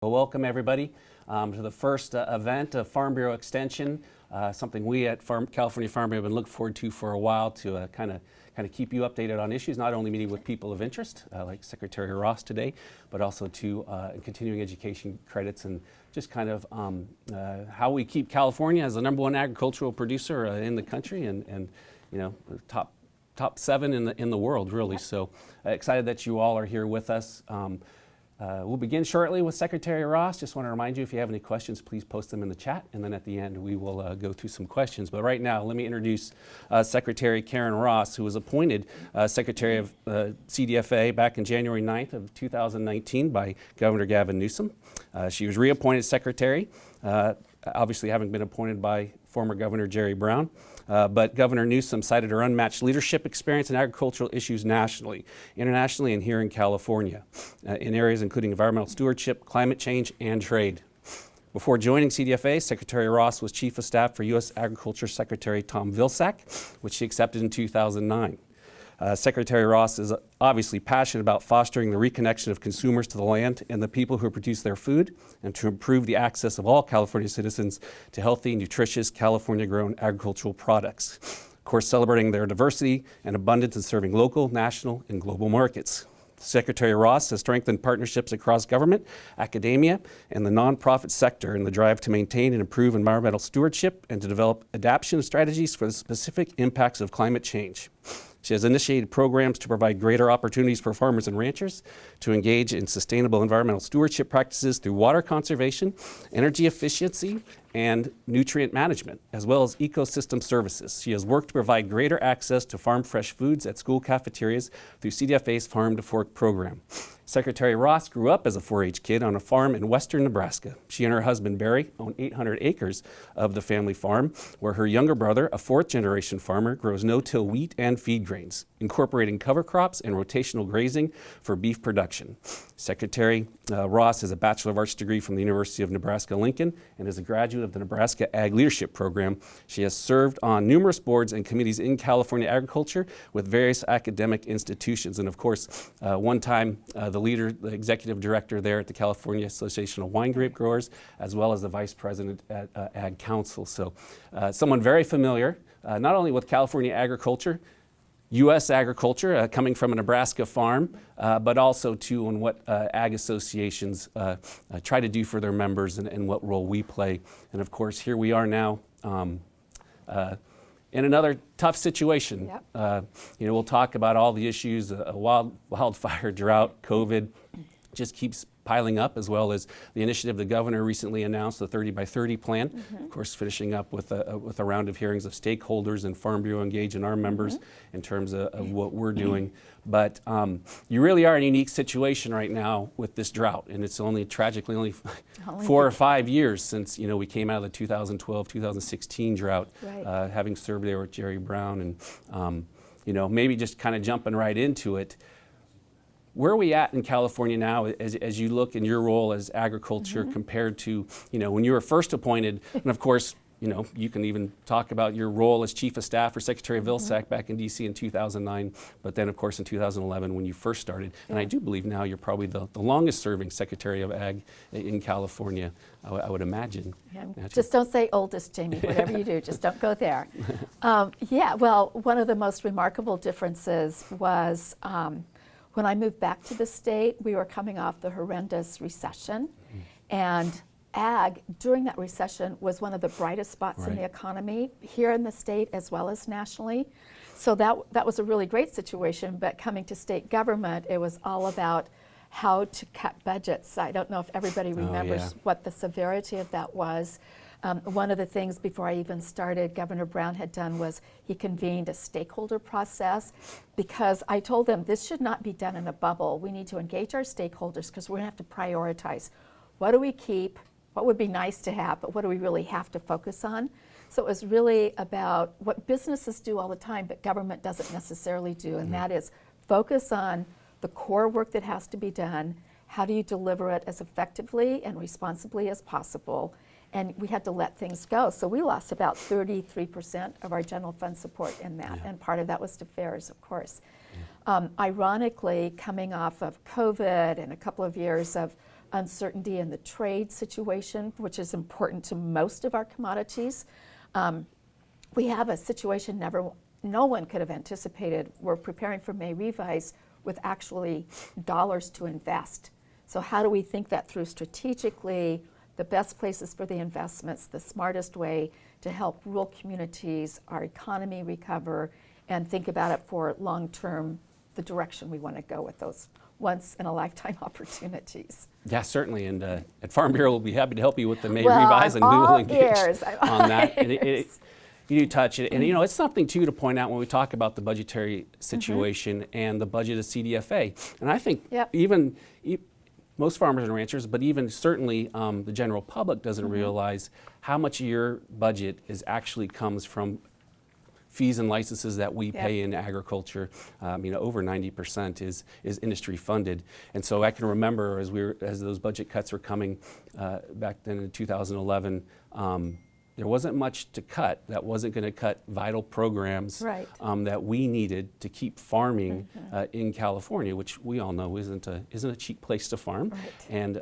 Well, welcome everybody to the first event of Farm Bureau Extension, something we at California Farm Bureau have been looking forward to for a while to kind of keep you updated on issues, not only meeting with people of interest like Secretary Ross today, but also to continuing education credits and just kind of how we keep California as the #1 agricultural producer in the country and you know, top 7 in the world really. So excited that you all are here with us. We'll begin shortly with Secretary Ross. Just want to remind you, if you have any questions, please post them in the chat, and then at the end we will go through some questions. But right now, let me introduce Secretary Karen Ross, who was appointed Secretary of CDFA back in January 9th of 2019 by Governor Gavin Newsom. She was reappointed Secretary, obviously having been appointed by former Governor Jerry Brown. But Governor Newsom cited her unmatched leadership experience in agricultural issues nationally, internationally, and here in California, in areas including environmental stewardship, climate change, and trade. Before joining CDFA, Secretary Ross was Chief of Staff for U.S. Agriculture Secretary Tom Vilsack, which she accepted in 2009. Secretary Ross is obviously passionate about fostering the reconnection of consumers to the land and the people who produce their food, and to improve the access of all California citizens to healthy, nutritious, California-grown agricultural products. Of course, celebrating their diversity and abundance and serving local, national, and global markets. Secretary Ross has strengthened partnerships across government, academia, and the nonprofit sector in the drive to maintain and improve environmental stewardship and to develop adaptation strategies for the specific impacts of climate change. She has initiated programs to provide greater opportunities for farmers and ranchers to engage in sustainable environmental stewardship practices through water conservation, energy efficiency, and nutrient management, as well as ecosystem services. She has worked to provide greater access to farm fresh foods at school cafeterias through CDFA's Farm to Fork program. Secretary Ross grew up as a 4-H kid on a farm in western Nebraska. She and her husband Barry own 800 acres of the family farm, where her younger brother, a 4th-generation farmer, grows no-till wheat and feed grains, incorporating cover crops and rotational grazing for beef production. Secretary Ross has a Bachelor of Arts degree from the University of Nebraska-Lincoln and is a graduate of the Nebraska Ag Leadership Program. She has served on numerous boards and committees in California agriculture with various academic institutions, and of course, one time the executive director there at the California Association of Wine Grape Growers, as well as the vice president at Ag Council. So someone very familiar, not only with California agriculture, U.S. agriculture, coming from a Nebraska farm, but also too in what ag associations try to do for their members and what role we play. And of course, here we are now in another tough situation. Yep. You know, we'll talk about all the issues, wildfire, drought, COVID, just keeps piling up, as well as the initiative the governor recently announced, the 30 by 30 plan. Mm-hmm. Of course, finishing up with a round of hearings of stakeholders and Farm Bureau engage and our members in terms of what we're doing. But you really are in a unique situation right now with this drought, and it's only tragically only 4 or 5 years since, you know, we came out of the 2012-2016 drought, right. Having served there with Jerry Brown, and you know, maybe just kind of jumping right into it. Where are we at in California now as you look in your role as agriculture compared to, you know, when you were first appointed, and of course, you know, you can even talk about your role as Chief of Staff for Secretary Vilsack back in D.C. in 2009, but then of course in 2011 when you first started, and I do believe now you're probably the longest serving Secretary of Ag in California, I would imagine. Yeah. Just don't say oldest, Jamie, whatever you do, just don't go there. Yeah, well, one of the most remarkable differences was when I moved back to the state, we were coming off the horrendous recession, and ag during that recession was one of the brightest spots in the economy here in the state as well as nationally. So that was a really great situation, but coming to state government, it was all about how to cut budgets. I don't know if everybody remembers what the severity of that was. One of the things before I even started, Governor Brown had done was he convened a stakeholder process, because I told them this should not be done in a bubble. We need to engage our stakeholders because we're going to have to prioritize. What do we keep? What would be nice to have, but what do we really have to focus on? So it was really about what businesses do all the time, but government doesn't necessarily do, and that is focus on the core work that has to be done. How do you deliver it as effectively and responsibly as possible? And we had to let things go. So we lost about 33% of our general fund support in that, and part of that was to fairs, of course. Ironically, coming off of COVID and a couple of years of uncertainty in the trade situation, which is important to most of our commodities. We have a situation no one could have anticipated. We're preparing for May revise with actually dollars to invest. So how do we think that through strategically, the best places for the investments, the smartest way to help rural communities, our economy recover, and think about it for long-term, the direction we want to go with those once-in-a-lifetime opportunities. Yeah, certainly, and at Farm Bureau we'll be happy to help you with the May Well, revise, and we will engage on that. And you touch it, and it's something too to point out when we talk about the budgetary situation and the budget of CDFA. And I think even most farmers and ranchers, but even certainly the general public doesn't realize how much of your budget comes from fees and licenses that we pay in agriculture. Over 90% is industry funded. And so I can remember as those budget cuts were coming back then in 2011, there wasn't much to cut that wasn't going to cut vital programs that we needed to keep farming in California, which we all know isn't a cheap place to farm. And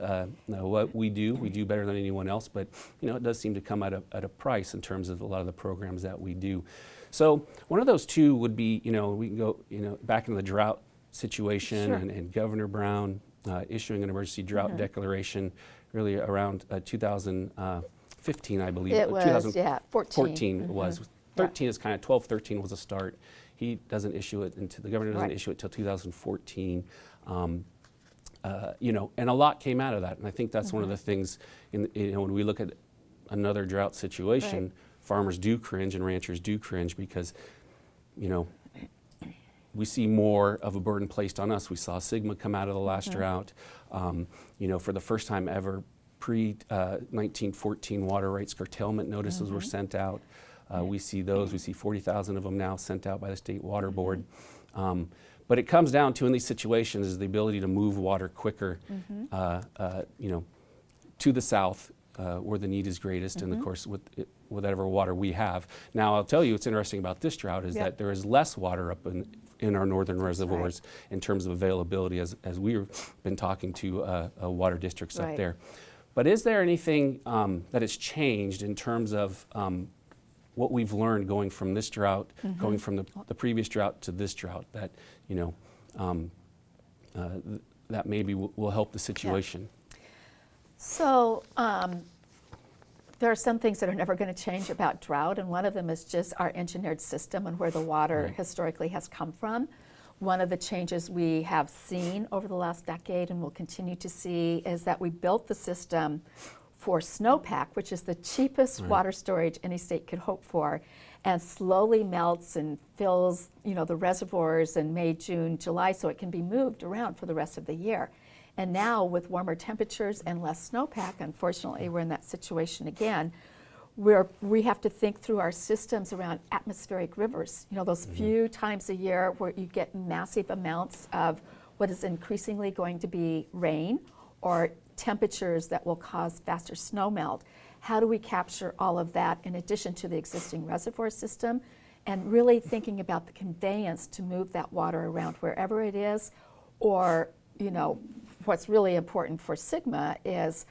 what we do better than anyone else, but it does seem to come at a price in terms of a lot of the programs that we do. So one of those two would be, we can go back into the drought situation and Governor Brown issuing an emergency drought declaration really around 2015, I believe. It was, 2014 it was. 13 is kind of, 12, 13 was a start. He doesn't issue it the governor doesn't issue it till 2014. And a lot came out of that. And I think that's one of the things, when we look at another drought situation, farmers do cringe and ranchers do cringe because, we see more of a burden placed on us. We saw Sigma come out of the last drought. For the first time ever, pre-1914 water rights curtailment notices were sent out. We see those. We see 40,000 of them now sent out by the State Water Board. But it comes down to, in these situations, is the ability to move water quicker, to the south where the need is greatest, and of course with whatever water we have. Now I'll tell you what's interesting about this drought is that there is less water up in our northern reservoirs in terms of availability as we've been talking to water districts up there. But is there anything that has changed in terms of what we've learned going from this drought, going from the previous drought to this drought that, that maybe will help the situation? So there are some things that are never going to change about drought, and one of them is just our engineered system and where the water historically has come from. One of the changes we have seen over the last decade and will continue to see is that we built the system for snowpack, which is the cheapest water storage any state could hope for, and slowly melts and fills the reservoirs in May, June, July, so it can be moved around for the rest of the year. And now with warmer temperatures and less snowpack, unfortunately, we're in that situation again, where we have to think through our systems around atmospheric rivers. Those few times a year where you get massive amounts of what is increasingly going to be rain or temperatures that will cause faster snow melt. How do we capture all of that in addition to the existing reservoir system? And really thinking about the conveyance to move that water around wherever it is, or what's really important for Sigma is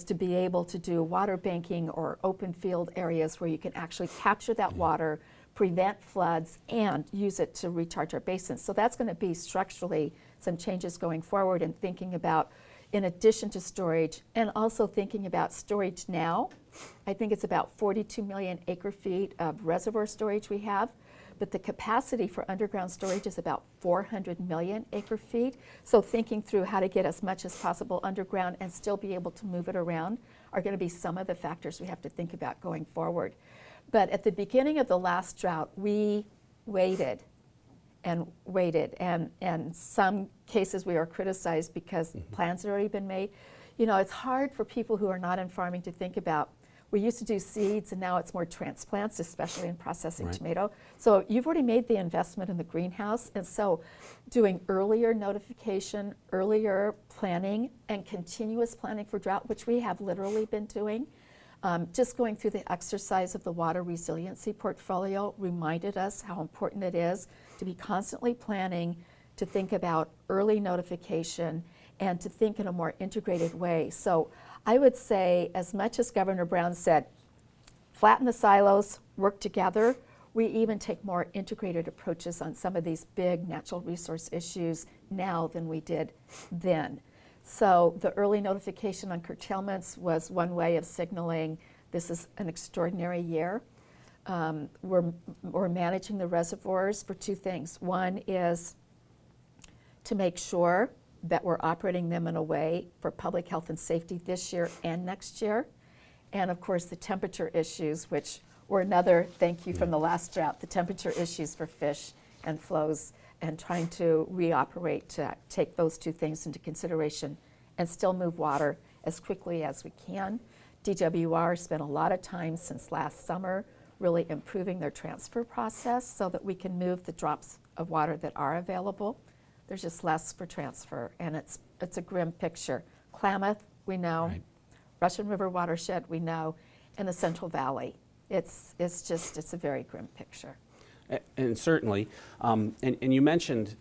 to be able to do water banking or open field areas where you can actually capture that water, prevent floods, and use it to recharge our basins. So that's going to be structurally some changes going forward, and thinking about, in addition to storage, and also thinking about storage now. I think it's about 42 million acre feet of reservoir storage we have, but the capacity for underground storage is about 400 million acre feet. So thinking through how to get as much as possible underground and still be able to move it around are going to be some of the factors we have to think about going forward. But at the beginning of the last drought, we waited and waited, and in some cases we were criticized because plans had already been made. It's hard for people who are not in farming to think about, we used to do seeds and now it's more transplants, especially in processing tomato. So you've already made the investment in the greenhouse, and so doing earlier notification, earlier planning, and continuous planning for drought, which we have literally been doing. Just going through the exercise of the water resiliency portfolio reminded us how important it is to be constantly planning, to think about early notification, and to think in a more integrated way. So I would say, as much as Governor Brown said, flatten the silos, work together, we even take more integrated approaches on some of these big natural resource issues now than we did then. So the early notification on curtailments was one way of signaling this is an extraordinary year. We're managing the reservoirs for two things. One is to make sure that we're operating them in a way for public health and safety this year and next year. And of course, the temperature issues, which were another thank you from the last drought, the temperature issues for fish and flows, and trying to reoperate to take those two things into consideration and still move water as quickly as we can. DWR spent a lot of time since last summer really improving their transfer process so that we can move the drops of water that are available. There's just less for transfer, and it's a grim picture. Klamath, we know. Right. Russian River watershed, we know. And the Central Valley. It's a very grim picture. And certainly, and you mentioned,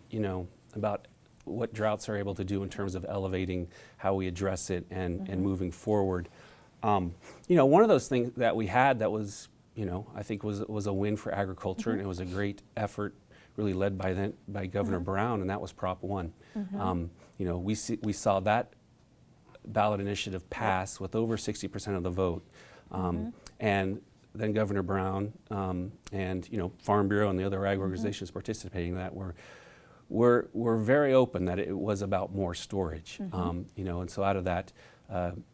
about what droughts are able to do in terms of elevating how we address it and moving forward. One of those things that we had that was, I think was a win for agriculture, and it was a great effort really led by Governor Brown, and that was Prop 1. We saw that ballot initiative pass with over 60% of the vote. And then Governor Brown and Farm Bureau and the other ag organizations participating in that were very open that it was about more storage. And so out of that,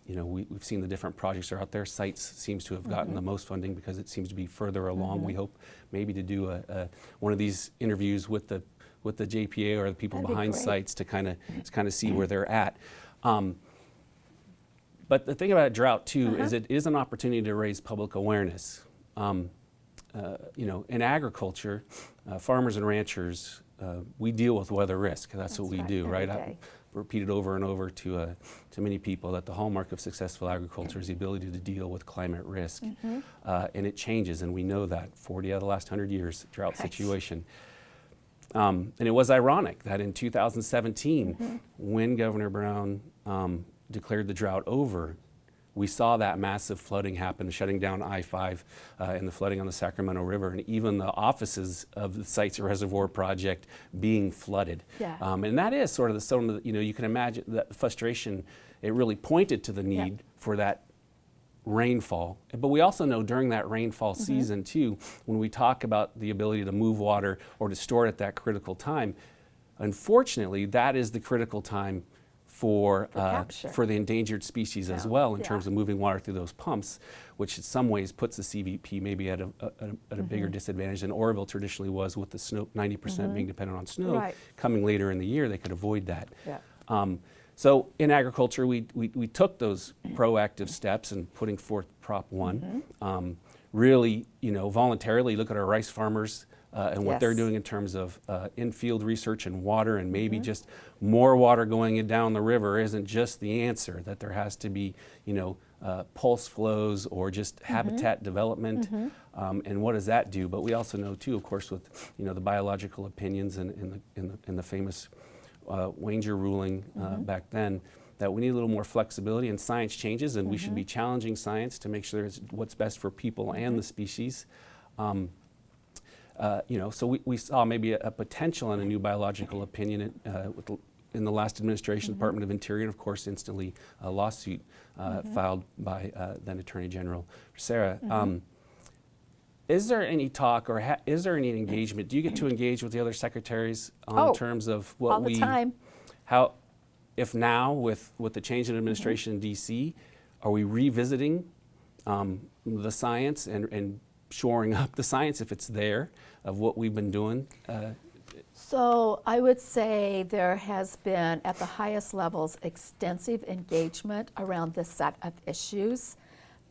we've seen the different projects that are out there. Sites seems to have gotten the most funding because it seems to be further along. We hope maybe to do one of these interviews with the JPA or the people That'd be behind great. sites to kind of see where they're at. But the thing about drought too is it is an opportunity to raise public awareness. In agriculture, farmers and ranchers, we deal with weather risk. That's what we do, every right? day. I've repeated over and over to many people that the hallmark of successful agriculture is the ability to deal with climate risk. And it changes, and we know that 40 out of the last 100 years, drought Right. situation. And it was ironic that in 2017, when Governor Brown declared the drought over, we saw that massive flooding happen, shutting down I-5 and the flooding on the Sacramento River, and even the offices of the Sites Reservoir Project being flooded. Yeah. And that is sort of you can imagine that frustration. It really pointed to the need for that rainfall. But we also know during that rainfall season too, when we talk about the ability to move water or to store it at that critical time, unfortunately, that is the critical time for the endangered species as well in terms of moving water through those pumps, which in some ways puts the CVP maybe at a bigger disadvantage than Oroville traditionally was with the snow, 90% being dependent on snow. Right. Coming later in the year, they could avoid that. Yeah. So in agriculture, we took those proactive steps in putting forth Prop 1. Really, voluntarily look at our rice farmers and what they're doing in terms of in-field research and water, and maybe just more water going down the river isn't just the answer, that there has to be, pulse flows or just habitat development, and what does that do? But we also know too, of course, with, the biological opinions and the famous Wanger ruling back then, that we need a little more flexibility, and science changes, and we should be challenging science to make sure it's what's best for people and the species. So we saw maybe a potential in a new biological opinion in the last administration, Department of Interior, and of course instantly a lawsuit filed by then Attorney General Sarah. Is there any talk or is there any engagement? Do you get to engage with the other secretaries in terms of what all the time. How, if now with the change in administration in DC, are we revisiting the science and shoring up the science if it's there of what we've been doing? So I would say there has been, at the highest levels, extensive engagement around this set of issues.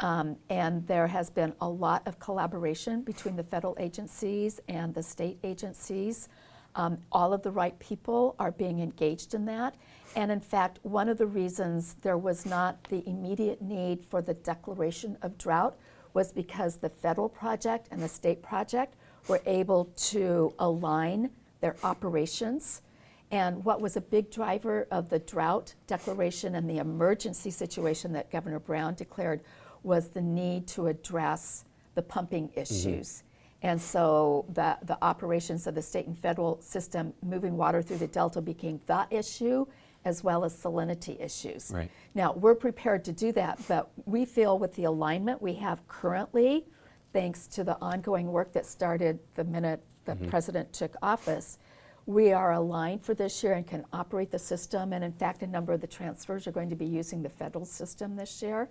And there has been a lot of collaboration between the federal agencies and the state agencies. All of the right people are being engaged in that. And in fact, one of the reasons there was not the immediate need for the declaration of drought was because the federal project and the state project were able to align their operations. And what was a big driver of the drought declaration and the emergency situation that Governor Brown declared was the need to address the pumping issues. And so the operations of the state and federal system moving water through the Delta became the issue, as well as salinity issues. Right. Now, we're prepared to do that, but we feel with the alignment we have currently, thanks to the ongoing work that started the minute the president took office, we are aligned for this year and can operate the system. And in fact, a number of the transfers are going to be using the federal system this year.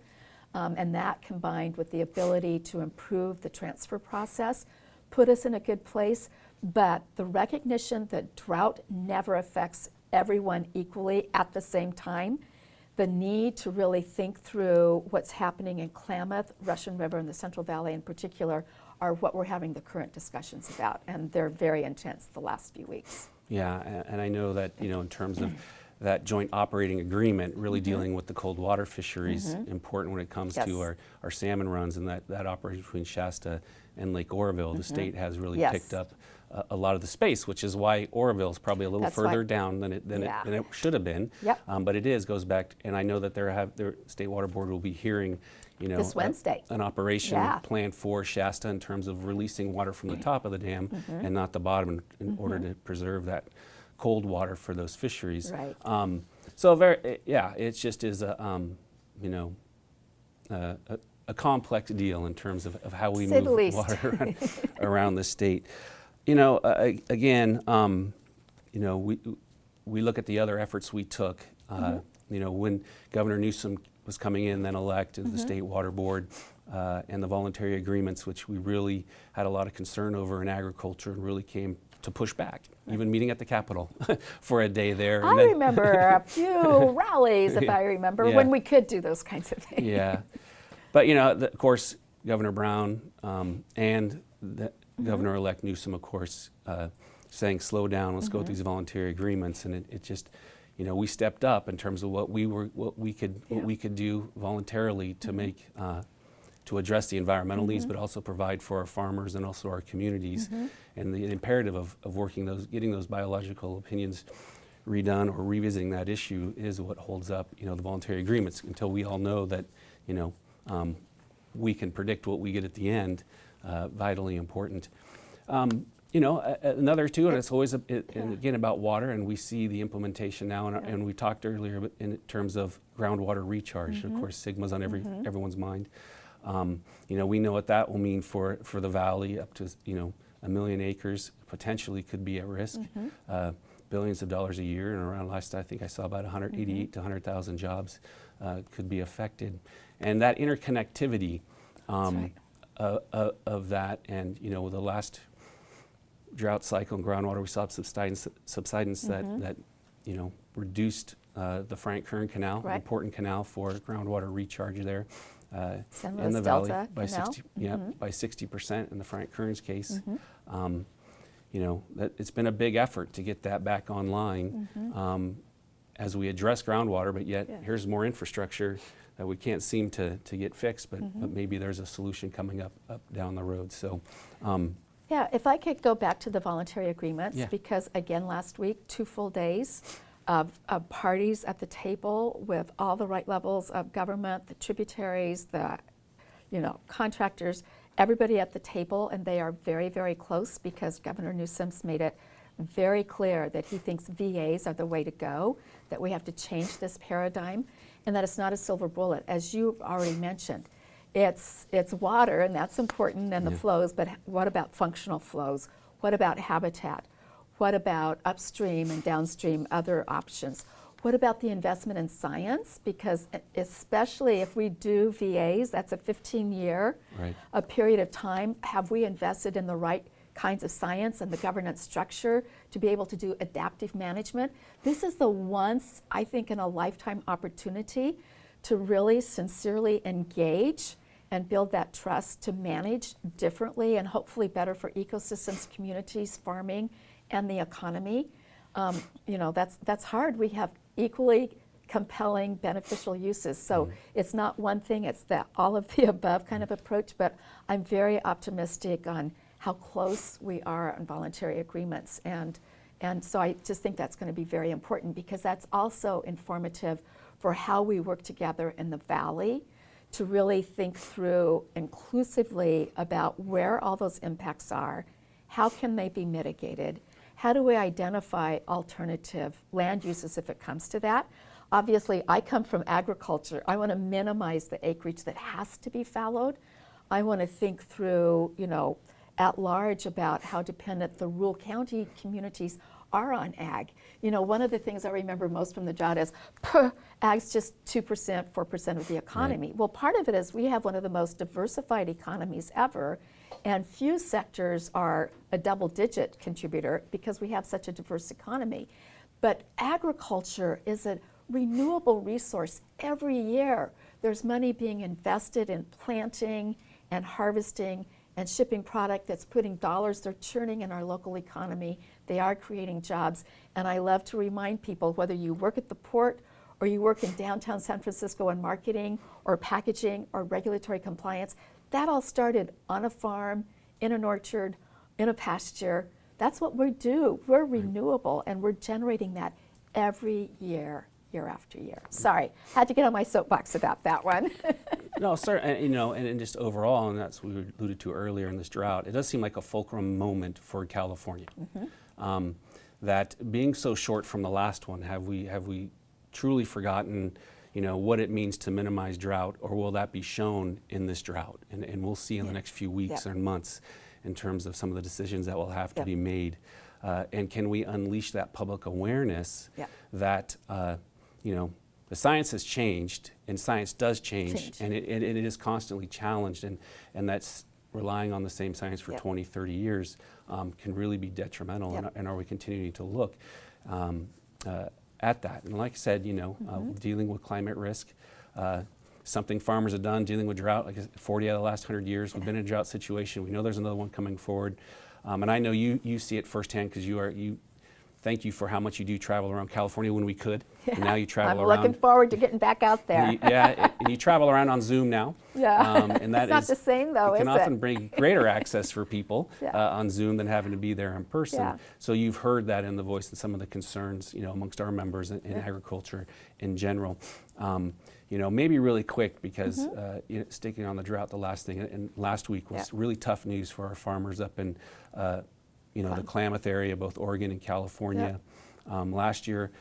And that, combined with the ability to improve the transfer process, put us in a good place. But the recognition that drought never affects everyone equally at the same time, the need to really think through what's happening in Klamath, Russian River, and the Central Valley in particular are what we're having the current discussions about. And they're very intense the last few weeks. Yeah, and I know that, in terms of that joint operating agreement, really dealing with the cold water fisheries, important when it comes to our salmon runs, and that operation between Shasta and Lake Oroville. The state has really picked up a lot of the space, which is why Oroville is probably a little further down than it should have been. But it goes back, and I know that their State Water Board will be hearing, this Wednesday, an operation plan for Shasta in terms of releasing water from the top of the dam and not the bottom, in order to preserve that cold water for those fisheries. Right. So it just is a complex deal in terms of how we move water around the state. Again, we look at the other efforts we took. When Governor Newsom was coming in, then elected the State Water Board, and the voluntary agreements, which we really had a lot of concern over in agriculture, and really came to push back, even meeting at the Capitol for a day there. I remember a few rallies, if I remember, when we could do those kinds of things. Yeah. But, of course, Governor Brown and Governor-elect Newsom, of course, saying, slow down, let's go with these voluntary agreements. And it just, we stepped up in terms of what we could do voluntarily to make, to address the environmental needs, but also provide for our farmers and also our communities. And the imperative of getting those biological opinions redone or revisiting that issue is what holds up, the voluntary agreements, until we all know that, we can predict what we get at the end. Vitally important. Another too, and it's always and again about water, and we see the implementation now, and we talked earlier in terms of groundwater recharge. Of course, SGMA's on everyone's mind. We know what that will mean for the valley. Up to 1 million acres potentially could be at risk. Billions of dollars a year, and around I think I saw about 188 to 100,000 jobs could be affected, and that interconnectivity. Of that, and with the last drought cycle and groundwater, we saw subsidence that reduced the Frank Kern Canal, an important canal for groundwater recharge there in the valley by 60% in the Frank Kern's case. That it's been a big effort to get that back online as we address groundwater, but yet here's more infrastructure that we can't seem to get fixed, but maybe there's a solution coming up down the road. So, if I could go back to the voluntary agreements, because again, last week, 2 full days of parties at the table with all the right levels of government, the tributaries, the contractors, everybody at the table, and they are very, very close, because Governor Newsom's made it very clear that he thinks VAs are the way to go, that we have to change this paradigm, and that it's not a silver bullet. As you've already mentioned, it's water, and that's important, and the flows, but what about functional flows? What about habitat? What about upstream and downstream other options? What about the investment in science? Because especially if we do VAs, that's a 15-year a period of time. Have we invested in the right kinds of science and the governance structure to be able to do adaptive management? This is the once, I think, in a lifetime opportunity to really sincerely engage and build that trust to manage differently and hopefully better for ecosystems, communities, farming, and the economy. That's hard. We have equally compelling beneficial uses. So it's not one thing, it's that all of the above kind of approach, but I'm very optimistic on how close we are on voluntary agreements, and And so I just think that's going to be very important, because that's also informative for how we work together in the valley to really think through inclusively about where all those impacts are, how can they be mitigated, how do we identify alternative land uses if it comes to that. Obviously, I come from agriculture. I want to minimize the acreage that has to be fallowed. I want to think through, at large about how dependent the rural county communities are on ag. One of the things I remember most from the drought is, ag's just 2%, 4% of the economy. Right. Well, part of it is we have one of the most diversified economies ever, and few sectors are a double-digit contributor because we have such a diverse economy. But agriculture is a renewable resource. Every year there's money being invested in planting and harvesting and shipping product that's putting dollars, they're churning in our local economy. They are creating jobs. And I love to remind people, whether you work at the port or you work in downtown San Francisco in marketing or packaging or regulatory compliance, that all started on a farm, in an orchard, in a pasture. That's what we do. We're renewable, and we're generating that every year, year after year. Sorry, had to get on my soapbox about that one. No, sir, and just overall, and that's what we alluded to earlier in this drought, it does seem like a fulcrum moment for California. Mm-hmm. That being so short from the last one, have we truly forgotten, what it means to minimize drought, or will that be shown in this drought? And we'll see in the next few weeks and months in terms of some of the decisions that will have to be made. And can we unleash that public awareness that, the science has changed, and science does change. And it is constantly challenged, and that's relying on the same science for 20, 30 years can really be detrimental. And are we continuing to look at that? And like I said, dealing with climate risk, something farmers have done, dealing with drought, like 40 out of the last 100 years. We've been in a drought situation. We know there's another one coming forward. And I know you see it firsthand, because thank you for how much you do travel around California when we could. And now you travel around. I'm looking forward to getting back out there. And you travel around on Zoom now. And that it's not the same, though, is it? It can often bring greater access for people on Zoom than having to be there in person. So you've heard that in the voice and some of the concerns, amongst our members in agriculture in general. Maybe really quick, because sticking on the drought, the last thing, and last week was really tough news for our farmers up in the Klamath area, both Oregon and California. Last year,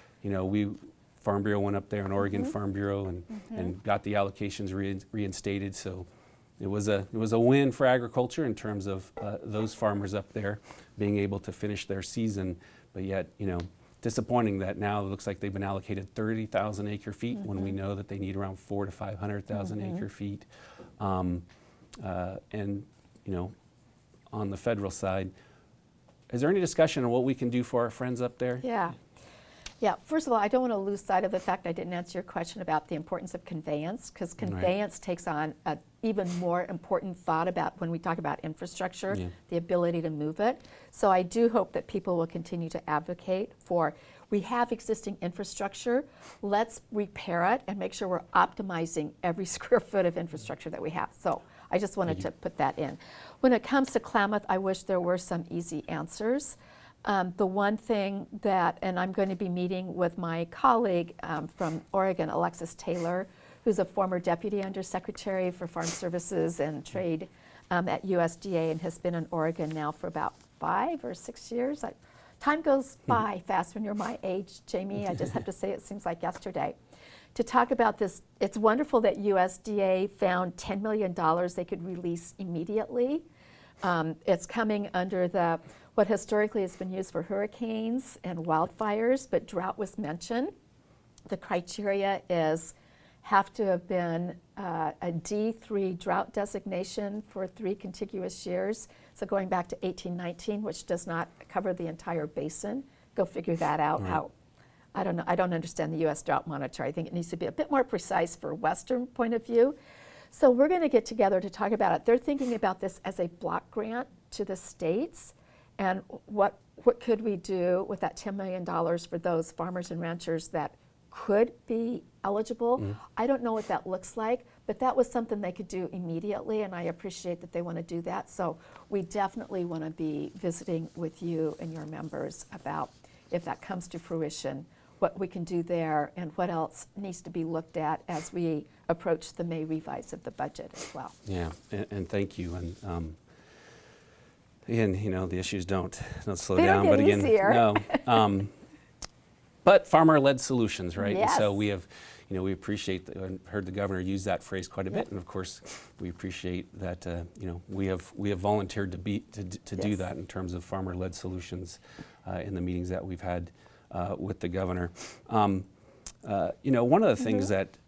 Farm Bureau went up there, and Oregon Farm Bureau, and got the allocations reinstated. So it was a win for agriculture in terms of those farmers up there being able to finish their season. But yet, disappointing that now it looks like they've been allocated 30,000 acre feet when we know that they need around 400,000 to 500,000 acre feet. And on the federal side, is there any discussion on what we can do for our friends up there? Yeah, first of all, I don't want to lose sight of the fact I didn't answer your question about the importance of conveyance, because conveyance takes on an even more important thought about when we talk about infrastructure, the ability to move it. So I do hope that people will continue to advocate for, we have existing infrastructure, let's repair it and make sure we're optimizing every square foot of infrastructure that we have. So I just wanted to put that in. When it comes to Klamath, I wish there were some easy answers. The one thing that, and I'm going to be meeting with my colleague from Oregon, Alexis Taylor, who's a former Deputy Undersecretary for Farm Services and Trade at USDA, and has been in Oregon now for about 5 or 6 years. Time goes by fast when you're my age, Jamie. I just have to say it seems like yesterday. To talk about this, it's wonderful that USDA found $10 million they could release immediately. It's coming under what historically has been used for hurricanes and wildfires, but drought was mentioned. The criteria have to have been a D3 drought designation for 3 contiguous years. So going back to 1819, which does not cover the entire basin. Go figure that out. How, I don't know. I don't understand the U.S. Drought Monitor. I think it needs to be a bit more precise for Western point of view. So we're going to get together to talk about it. They're thinking about this as a block grant to the states, and what could we do with that $10 million for those farmers and ranchers that could be eligible. I don't know what that looks like, but that was something they could do immediately, and I appreciate that they want to do that. So we definitely want to be visiting with you and your members about if that comes to fruition, what we can do there and what else needs to be looked at as we approach the May revise of the budget as well. Yeah, and thank you. And again, you know, the issues don't slow They down, don't but get again, easier. no. But farmer-led solutions, right? Yes. And so we have, you know, we appreciate, and heard the governor use that phrase quite a bit, and of course, we appreciate that, you know, we have volunteered to do Yes. that in terms of farmer-led solutions in the meetings that we've had with the governor. You know, one of the things that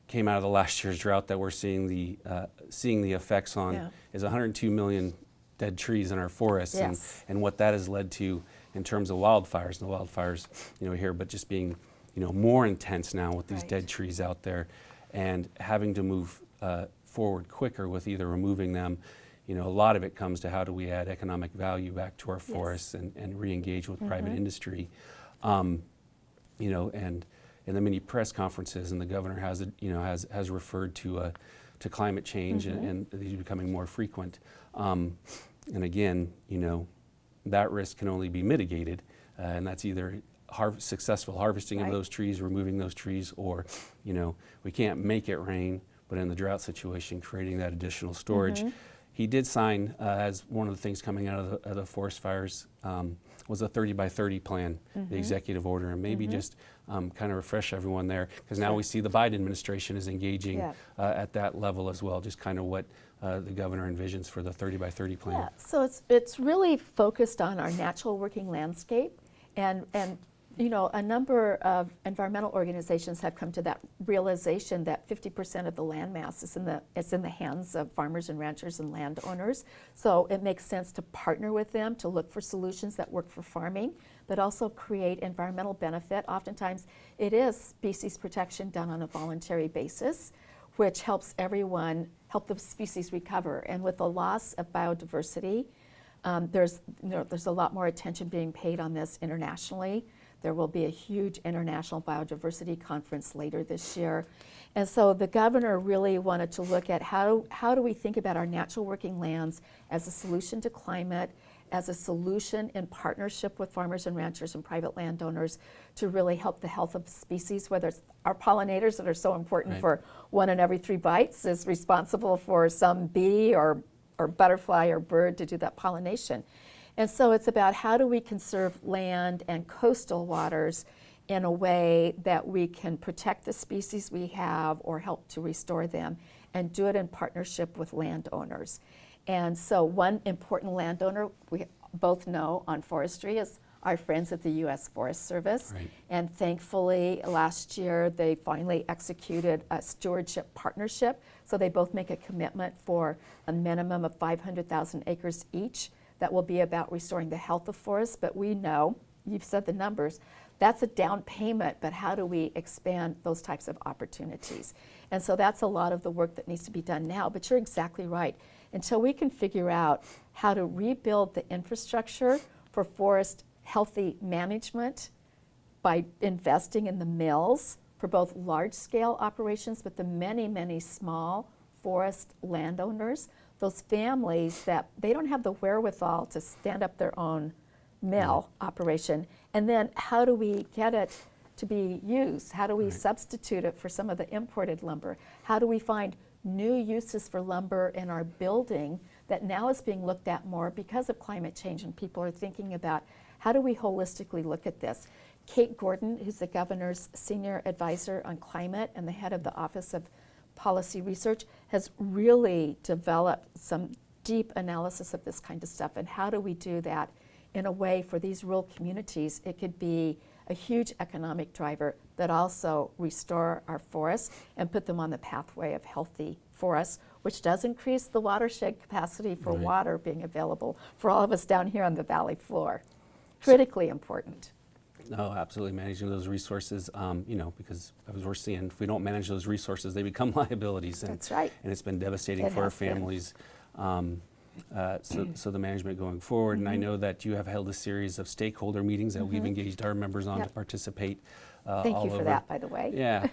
came out of the last year's drought that we're seeing the effects on is 102 million dead trees in our forests, Yes. and what that has led to in terms of wildfires. And the wildfires, you know, here, but just being, you know, more intense now with these Right. dead trees out there, and having to move forward quicker with either removing them. You know, a lot of it comes to how do we add economic value back to our forests and re-engage with private industry. You know, and in the many press conferences, and the governor has, you know, has referred to climate change and these becoming more frequent. And again, you know, that risk can only be mitigated, and that's either successful harvesting of Right. those trees, removing those trees, or, you know, we can't make it rain, but in the drought situation, creating that additional storage. He did sign, as one of the things coming out of the forest fires, was a 30 by 30 plan, the executive order, and maybe just kind of refresh everyone there, because now we see the Biden administration is engaging Yeah. at that level as well, just kind of what the governor envisions for the 30 by 30 plan. Yeah, so it's really focused on our natural working landscape, and you know, a number of environmental organizations have come to that realization that 50% of the land mass is in the hands of farmers and ranchers and landowners. So it makes sense to partner with them to look for solutions that work for farming, but also create environmental benefit. Oftentimes, it is species protection done on a voluntary basis, which helps everyone, help the species recover. And with the loss of biodiversity, there's a lot more attention being paid on this internationally. There will be a huge international biodiversity conference later this year. And so the governor really wanted to look at how do we think about our natural working lands as a solution to climate, as a solution in partnership with farmers and ranchers and private landowners to really help the health of species, whether it's our pollinators that are so important Right. for 1 in every 3 bites is responsible for some bee or butterfly or bird to do that pollination. And so it's about how do we conserve land and coastal waters in a way that we can protect the species we have or help to restore them, and do it in partnership with landowners. And so one important landowner we both know on forestry is our friends at the U.S. Forest Service. Right. And thankfully, last year, they finally executed a stewardship partnership. So they both make a commitment for a minimum of 500,000 acres each. That will be about restoring the health of forests. But we know, you've said the numbers, that's a down payment, but how do we expand those types of opportunities? And so that's a lot of the work that needs to be done now. But you're exactly right. Until we can figure out how to rebuild the infrastructure for forest healthy management by investing in the mills for both large-scale operations, but the many, many small forest landowners, those families that they don't have the wherewithal to stand up their own mill operation. And then how do we get it to be used? How do we substitute it for some of the imported lumber? How do we find new uses for lumber in our building that now is being looked at more because of climate change, and people are thinking about how do we holistically look at this? Kate Gordon, who's the governor's senior advisor on climate and the head of the Office of Policy Research, has really developed some deep analysis of this kind of stuff. And how do we do that in a way for these rural communities? It could be a huge economic driver that also restore our forests and put them on the pathway of healthy forests, which does increase the watershed capacity for water being available for all of us down here on the valley floor. Critically important. No, absolutely, managing those resources, you know, because as we're seeing, if we don't manage those resources, they become liabilities. And, That's right. And it's been devastating It for our has been. families. So the management going forward, and I know that you have held a series of stakeholder meetings that we've engaged our members on to Yep. participate Thank all you for over. that, by the way. Yeah.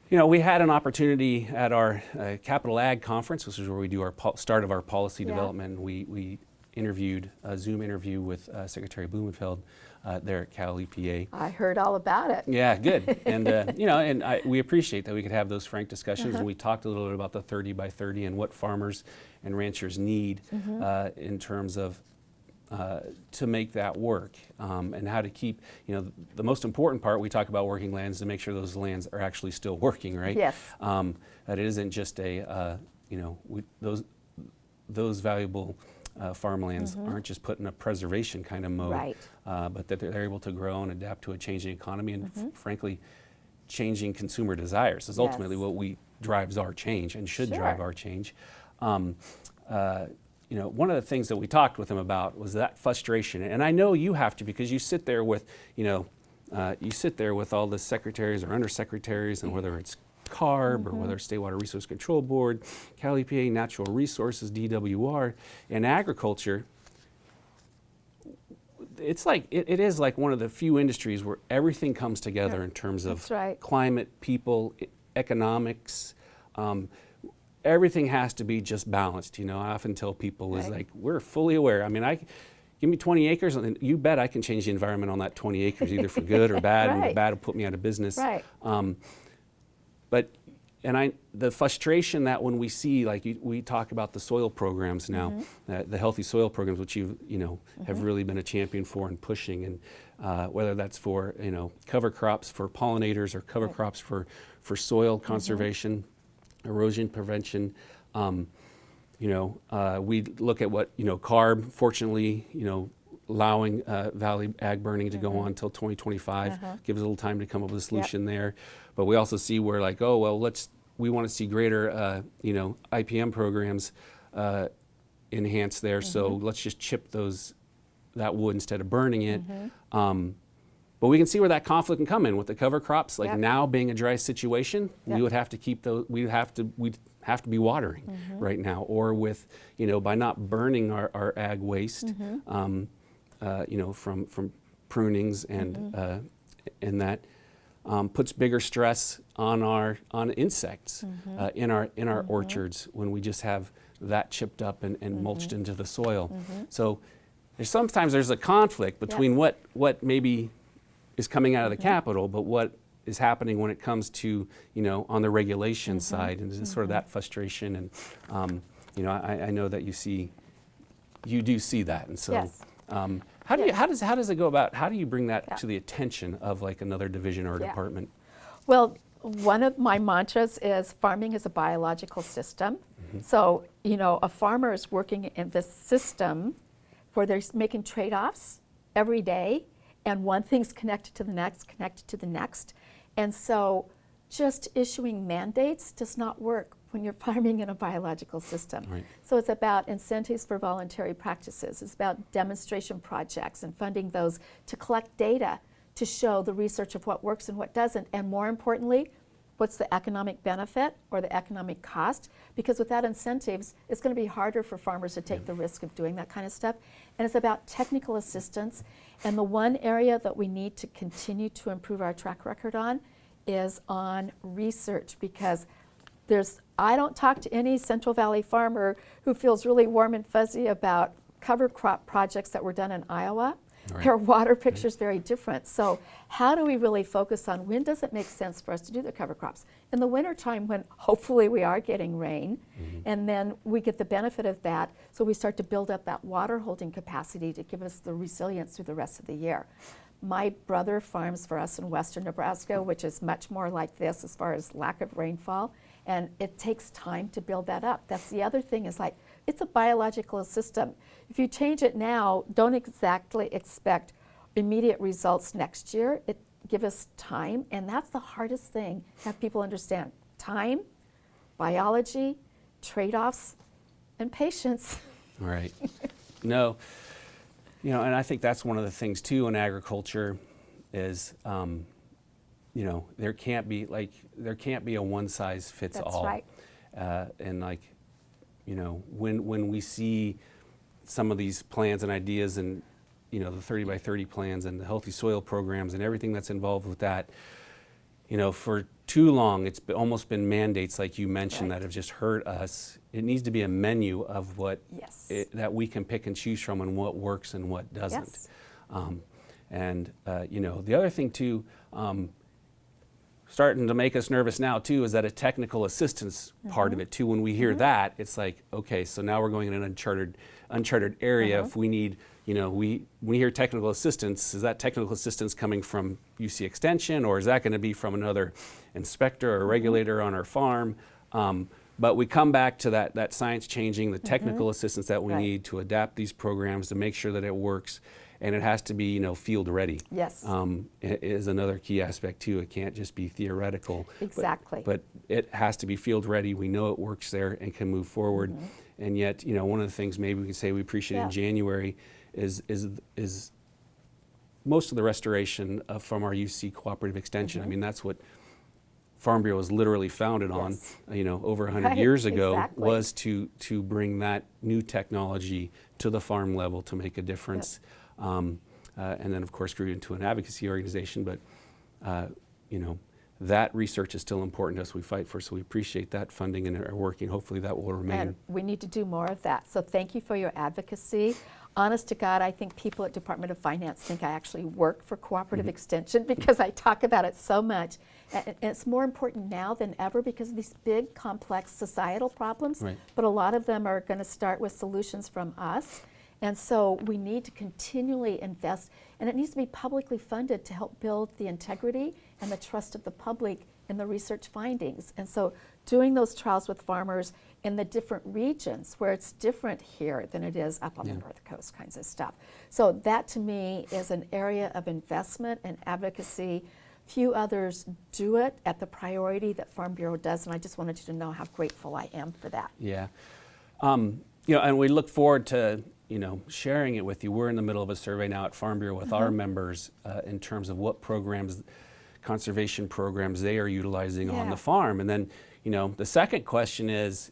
You know, we had an opportunity at our Capital Ag Conference, which is where we do our start of our policy Yeah. development. We interviewed, a Zoom interview with Secretary Blumenfeld there at Cal EPA. I heard all about it. Yeah, good. And we appreciate that we could have those frank discussions. And we talked a little bit about the 30 by 30 and what farmers and ranchers need in terms of to make that work, and how to keep, the most important part, we talk about working lands, to make sure those lands are actually still working, right? Yes. That it isn't just those valuable farmlands aren't just put in a preservation kind of mode, Right. But that they're able to grow and adapt to a changing economy and frankly, changing consumer desires is ultimately what drives our change and should drive our change. One of the things that we talked with them about was that frustration, and I know you have to, because you sit there with, all the secretaries or undersecretaries, and whether it's CARB or whether it's State Water Resource Control Board, Cal EPA, Natural Resources, DWR, and agriculture. It's like it is like one of the few industries where everything comes together in terms of climate, people, economics. Everything has to be just balanced. I often tell people is like, we're fully aware. I mean, give me 20 acres and you bet I can change the environment on that 20 acres, either for good or bad, and the bad will put me out of business. Right. The frustration that when we see, we talk about the soil programs now, the healthy soil programs, which you have really been a champion for and pushing, and whether that's for, cover crops for pollinators or cover crops for soil conservation, erosion prevention. We look at what, CARB, fortunately, allowing Valley Ag burning to go on until 2025, gives us a little time to come up with a solution there. But we also see where we want to see greater, IPM programs enhanced there. So let's just chip that wood instead of burning it. But we can see where that conflict can come in with the cover crops. Now being a dry situation, we would have to keep those. We'd have to be watering right now, or with by not burning our ag waste, from prunings and that puts bigger stress on insects in our orchards when we just have that chipped up and mulched into the soil. So sometimes there's a conflict between what maybe is coming out of the Capitol, but what is happening when it comes to, on the regulation side, and just sort of that frustration. And, I know that you do see that. And so how does it go about, how do you bring that to the attention of another division or department? Well, one of my mantras is farming is a biological system. So, a farmer is working in this system where they're making trade-offs every day, and one thing's connected to the next, And so just issuing mandates does not work when you're farming in a biological system. Right. So it's about incentives for voluntary practices. It's about demonstration projects and funding those to collect data to show the research of what works and what doesn't. And more importantly, what's the economic benefit or the economic cost? Because without incentives, it's going to be harder for farmers to take the risk of doing that kind of stuff. And it's about technical assistance. And the one area that we need to continue to improve our track record on is on research, because I don't talk to any Central Valley farmer who feels really warm and fuzzy about cover crop projects that were done in Iowa. Right. Their water picture is very different. So how do we really focus on when does it make sense for us to do the cover crops? In the wintertime, when hopefully we are getting rain, and then we get the benefit of that, so we start to build up that water holding capacity to give us the resilience through the rest of the year. My brother farms for us in western Nebraska, which is much more like this as far as lack of rainfall, and it takes time to build that up. That's the other thing, is it's a biological system. If you change it now, don't exactly expect immediate results next year. Give us time, and that's the hardest thing to have people understand. Time, biology, trade-offs, and patience. Right. No, and I think that's one of the things too in agriculture is, there can't be a one-size-fits-all. That's right. And when we see some of these plans and ideas and the 30 by 30 plans and the healthy soil programs and everything that's involved with that, for too long it's almost been mandates, like you mentioned, that have just hurt us. It needs to be a menu of what that we can pick and choose from, and what works and what doesn't. And the other thing too, starting to make us nervous now too, is that a technical assistance part of it too. When we hear that, it's like, okay, so now we're going in an uncharted area. If we need, when we hear technical assistance, is that technical assistance coming from UC Extension, or is that going to be from another inspector or regulator on our farm? But we come back to that science changing, the technical assistance that we need to adapt these programs to make sure that it works. And it has to be, field ready. Yes. Is another key aspect too. It can't just be theoretical. Exactly. But it has to be field ready. We know it works there and can move forward. And yet, one of the things maybe we can say we appreciate in January is most of the restoration from our UC Cooperative Extension. I mean, that's what Farm Bureau was literally founded on, over 100 years ago, was to bring that new technology to the farm level to make a difference. And then, of course, grew into an advocacy organization. But, that research is still important to us. We fight for, so we appreciate that funding and are working. Hopefully that will remain. And we need to do more of that. So thank you for your advocacy. Honest to God, I think people at Department of Finance think I actually work for Cooperative Extension because I talk about it so much. And it's more important now than ever because of these big, complex societal problems. But a lot of them are going to start with solutions from us. And so we need to continually invest, and it needs to be publicly funded to help build the integrity and the trust of the public in the research findings. And so doing those trials with farmers in the different regions where it's different here than it is up on the North Coast kinds of stuff. So that to me is an area of investment and advocacy. Few others do it at the priority that Farm Bureau does, and I just wanted you to know how grateful I am for that. Yeah. And we look forward to sharing it with you. We're in the middle of a survey now at Farm Bureau with our members in terms of what programs, conservation programs they are utilizing on the farm. And then, the second question is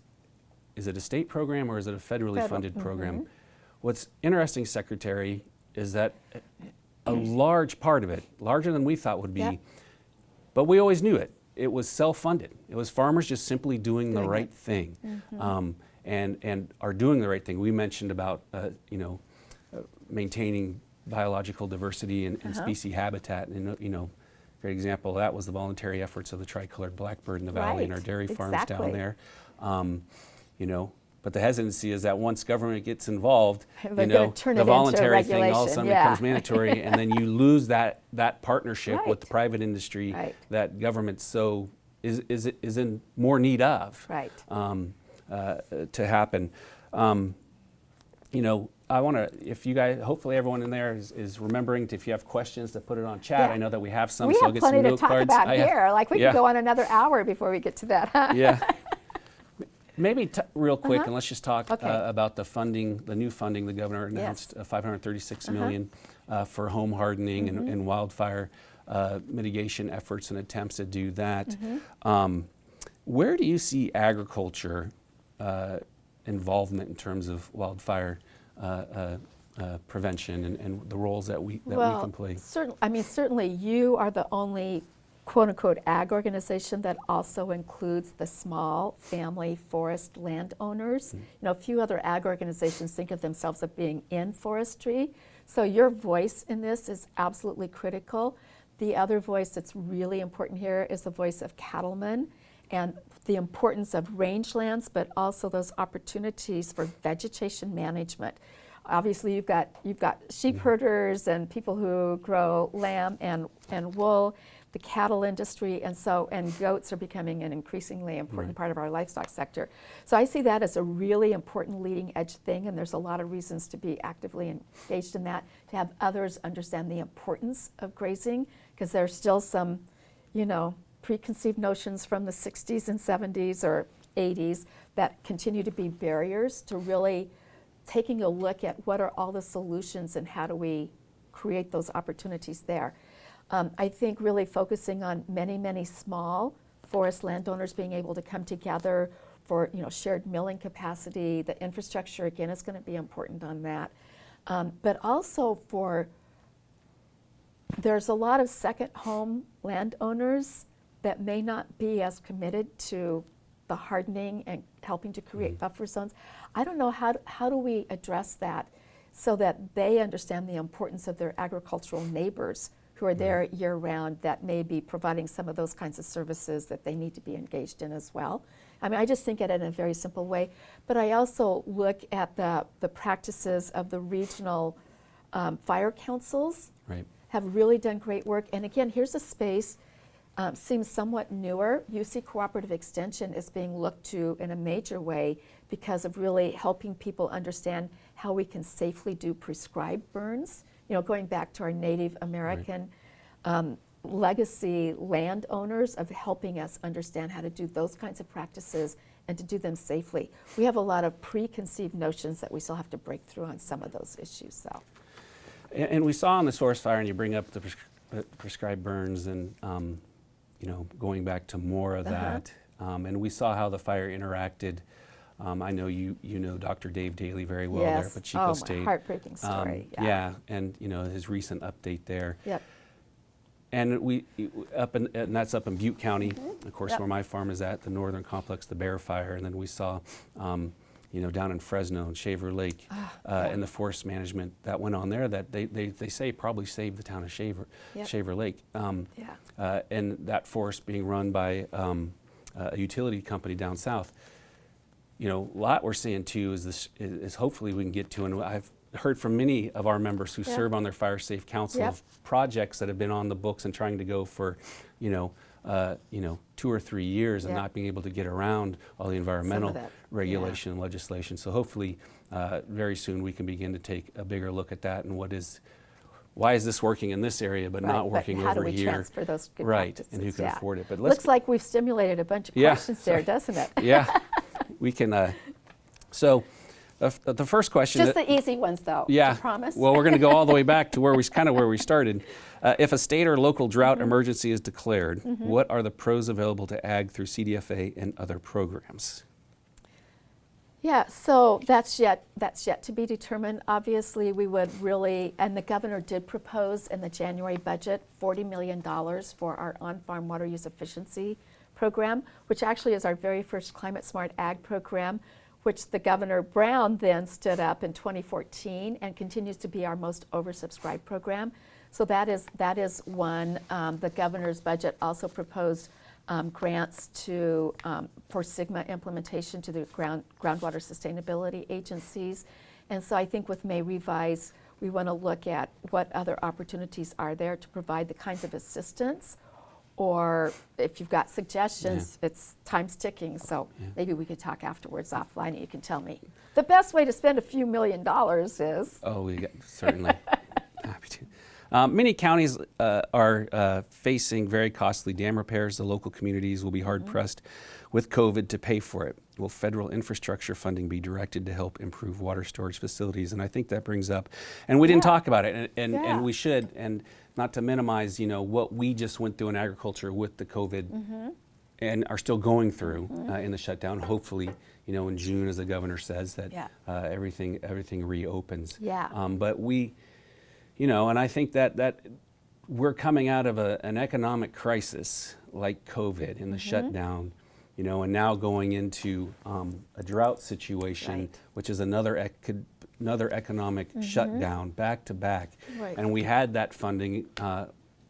it a state program or is it a federally funded program? What's interesting, Secretary, is that a large part of it, larger than we thought would be, but we always knew it. It was self-funded. It was farmers just simply doing the right thing. And are doing the right thing. We mentioned about maintaining biological diversity and species habitat, and great example of that was the voluntary efforts of the tricolored blackbird in the valley and our dairy farms down there. But the hesitancy is that once government gets involved, the voluntary thing all of a sudden becomes mandatory, and then you lose that partnership with the private industry that government is in more need of. To happen. I want to, if you guys, hopefully everyone in there is remembering to, if you have questions, to put it on chat. I know that we have some, so I'll get some note cards. We have plenty to talk about here. Like we could go on another hour before we get to that. Maybe real quick, and let's just talk about the funding, the new funding the governor announced, $536 million for home hardening and wildfire mitigation efforts and attempts to do that. Where do you see agriculture involvement in terms of wildfire prevention and the roles that we can play? Certainly you are the only quote-unquote ag organization that also includes the small family forest landowners. A few other ag organizations think of themselves as being in forestry. So your voice in this is absolutely critical. The other voice that's really important here is the voice of cattlemen and the importance of rangelands, but also those opportunities for vegetation management. Obviously, you've got sheep herders and people who grow lamb and wool, the cattle industry, and goats are becoming an increasingly important part of our livestock sector. So I see that as a really important leading edge thing, and there's a lot of reasons to be actively engaged in that, to have others understand the importance of grazing, because there's still some, preconceived notions from the 60s and 70s or 80s that continue to be barriers to really taking a look at what are all the solutions and how do we create those opportunities there. I think really focusing on many, many small forest landowners being able to come together for shared milling capacity. The infrastructure, again, is going to be important on that. But also there's a lot of second home landowners that may not be as committed to the hardening and helping to create buffer zones. I don't know how do we address that. so that they understand the importance of their agricultural neighbors who are there year-round that may be providing some of those kinds of services that they need to be engaged in as well. I mean, I just think it in a very simple way, but I also look at the practices of the regional fire councils. Right. Have really done great work. And again, here's a space, seems somewhat newer. UC Cooperative Extension is being looked to in a major way because of really helping people understand how we can safely do prescribed burns. You know, going back to our Native American legacy landowners of helping us understand how to do those kinds of practices and to do them safely. We have a lot of preconceived notions that we still have to break through on some of those issues, though. And we saw on the source fire, and you bring up the prescribed burns, and you know, going back to more of that, and we saw how the fire interacted. I know you know Dr. Dave Daly very well there at Chico State. Heartbreaking story. Yeah, and you know his recent update there. Yep. And and that's up in Butte County, of course, where my farm is at, the northern complex, the Bear Fire, and then we saw. You know, down in Fresno and Shaver Lake, and the forest management that went on there that they say probably saved the town of Shaver Lake. And that forest being run by a utility company down south. You know, a lot we're seeing too is hopefully we can get to, and I've heard from many of our members who serve on their fire safe council of projects that have been on the books and trying to go for, you know, 2 or 3 years and not being able to get around all the environmental regulation and legislation. So hopefully very soon we can begin to take a bigger look at that and why is this working in this area but not working over here? How do we transfer those good practices? And who can afford it? But looks like we've stimulated a bunch of questions there, doesn't it? Yeah, we can. So the first question. Just the easy ones, though. Yeah. I promise. Well, we're going to go all the way back to where we started. If a state or local drought emergency is declared, what are the pros available to ag through CDFA and other programs? Yeah, so that's yet to be determined. Obviously, we would really, and the governor did propose in the January budget $40 million for our on-farm water use efficiency program, which actually is our very first climate smart ag program, which the Governor Brown then stood up in 2014 and continues to be our most oversubscribed program. So that is one. The governor's budget also proposed grants for SIGMA implementation to the groundwater sustainability agencies. And so I think with May Revise, we want to look at what other opportunities are there to provide the kinds of assistance, or if you've got suggestions, it's time's ticking. So maybe we could talk afterwards offline and you can tell me the best way to spend a few $1 million is. Oh, certainly. Happy to. Many counties are facing very costly dam repairs. The local communities will be hard-pressed with COVID to pay for it. Will federal infrastructure funding be directed to help improve water storage facilities? And I think that brings up, and we didn't talk about it, and we should, and not to minimize, what we just went through in agriculture with the COVID and are still going through in the shutdown. Hopefully, in June, as the governor says, that everything reopens. But we, and I think that we're coming out of an economic crisis like COVID and the shutdown, and now going into a drought situation, which is another economic shutdown back to back. And we had that funding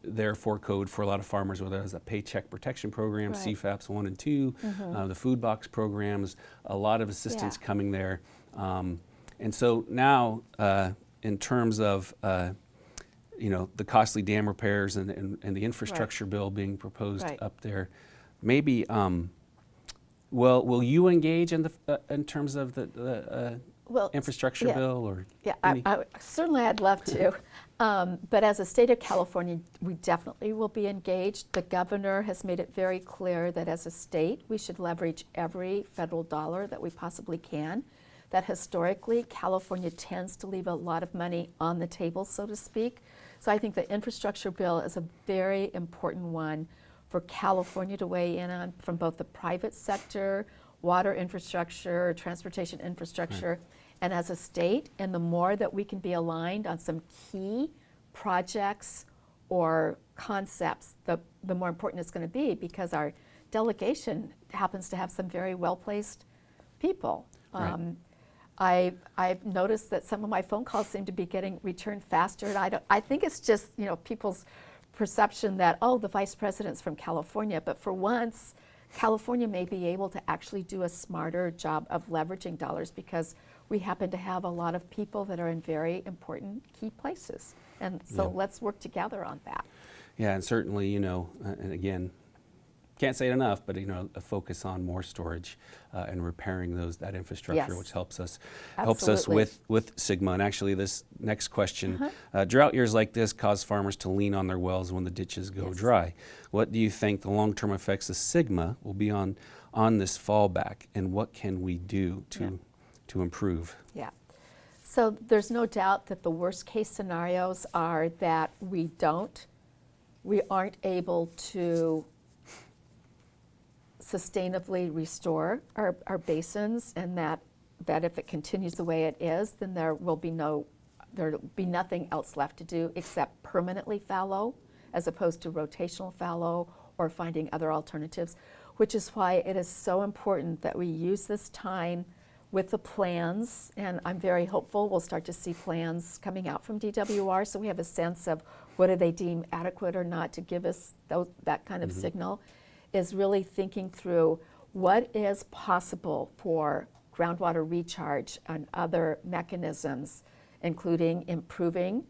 there for code for a lot of farmers, whether it was a paycheck protection program, CFAPS 1 and 2, the food box programs, a lot of assistance coming there. And so now, in terms of the costly dam repairs and the infrastructure bill being proposed up there, maybe will you engage in terms of the infrastructure bill, or certainly I'd love to. But as a state of California, we definitely will be engaged. The governor has made it very clear that as a state, we should leverage every federal dollar that we possibly can. That historically, California tends to leave a lot of money on the table, so to speak. So I think the infrastructure bill is a very important one for California to weigh in on from both the private sector, water infrastructure, transportation infrastructure, and as a state. And the more that we can be aligned on some key projects or concepts, the more important it's going to be, because our delegation happens to have some very well-placed people. I've noticed that some of my phone calls seem to be getting returned faster, and I think it's just, people's perception that, oh, the vice president's from California, but for once, California may be able to actually do a smarter job of leveraging dollars because we happen to have a lot of people that are in very important key places. And so let's work together on that. Yeah, and certainly, and again, can't say it enough, but a focus on more storage and repairing that infrastructure, Yes. which helps us Absolutely. with Sigma. And actually, this next question: drought years like this cause farmers to lean on their wells when the ditches go dry. What do you think the long-term effects of Sigma will be on this fallback, and what can we do to improve? Yeah. So there's no doubt that the worst case scenarios are that we aren't able to sustainably restore our basins, and that if it continues the way it is, then there'll be nothing else left to do except permanently fallow as opposed to rotational fallow or finding other alternatives, which is why it is so important that we use this time with the plans, and I'm very hopeful we'll start to see plans coming out from DWR so we have a sense of what do they deem adequate or not to give us that kind of signal, is really thinking through what is possible for groundwater recharge and other mechanisms, including improving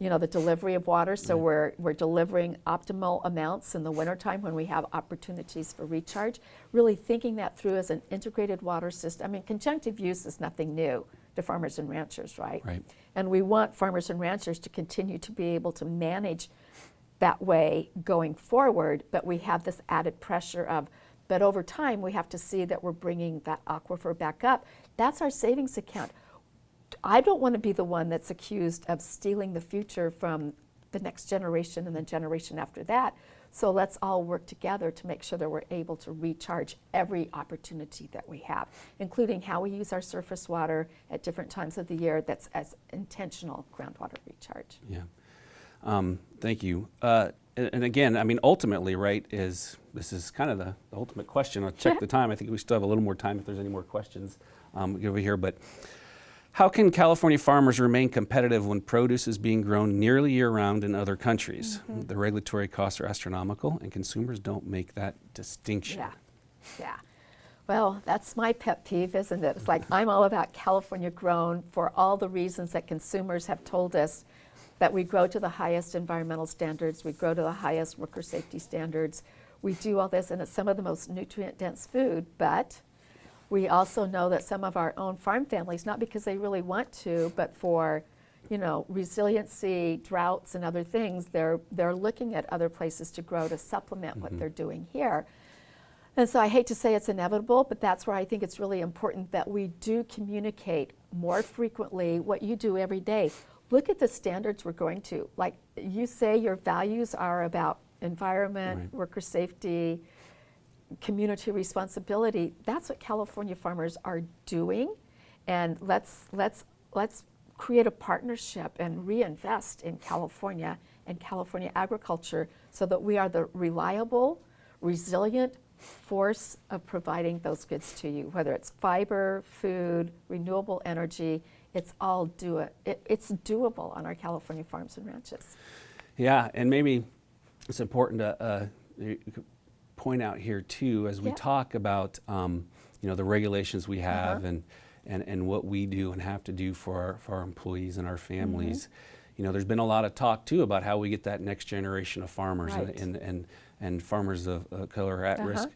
the delivery of water, so we're delivering optimal amounts in the wintertime when we have opportunities for recharge, really thinking that through as an integrated water system. I mean, conjunctive use is nothing new to farmers and ranchers, right? Right. And we want farmers and ranchers to continue to be able to manage that way going forward, but we have this added pressure but over time we have to see that we're bringing that aquifer back up. That's our savings account. I don't want to be the one that's accused of stealing the future from the next generation and the generation after that. So let's all work together to make sure that we're able to recharge every opportunity that we have, including how we use our surface water at different times of the year. That's as intentional groundwater recharge. Yeah. Thank you. And again, I mean, ultimately, right, this is kind of the ultimate question. I'll check the time. I think we still have a little more time if there's any more questions over here. But how can California farmers remain competitive when produce is being grown nearly year-round in other countries? The regulatory costs are astronomical, and consumers don't make that distinction. Yeah. Well, that's my pet peeve, isn't it? It's like I'm all about California grown for all the reasons that consumers have told us that we grow to the highest environmental standards, we grow to the highest worker safety standards, we do all this, and it's some of the most nutrient-dense food, but we also know that some of our own farm families, not because they really want to, but for resiliency, droughts, and other things, they're looking at other places to grow to supplement what they're doing here. And so I hate to say it's inevitable, but that's where I think it's really important that we do communicate more frequently what you do every day. Look at the standards we're going to. Like you say your values are about environment, worker safety, community responsibility. That's what California farmers are doing, and let's create a partnership and reinvest in California and California agriculture so that we are the reliable, resilient force of providing those goods to you, whether it's fiber, food, renewable energy. It's all it's doable on our California farms and ranches. Yeah, and maybe it's important to point out here too, as we talk about the regulations we have and what we do and have to do for our employees and our families. There's been a lot of talk too about how we get that next generation of farmers and farmers of color at-risk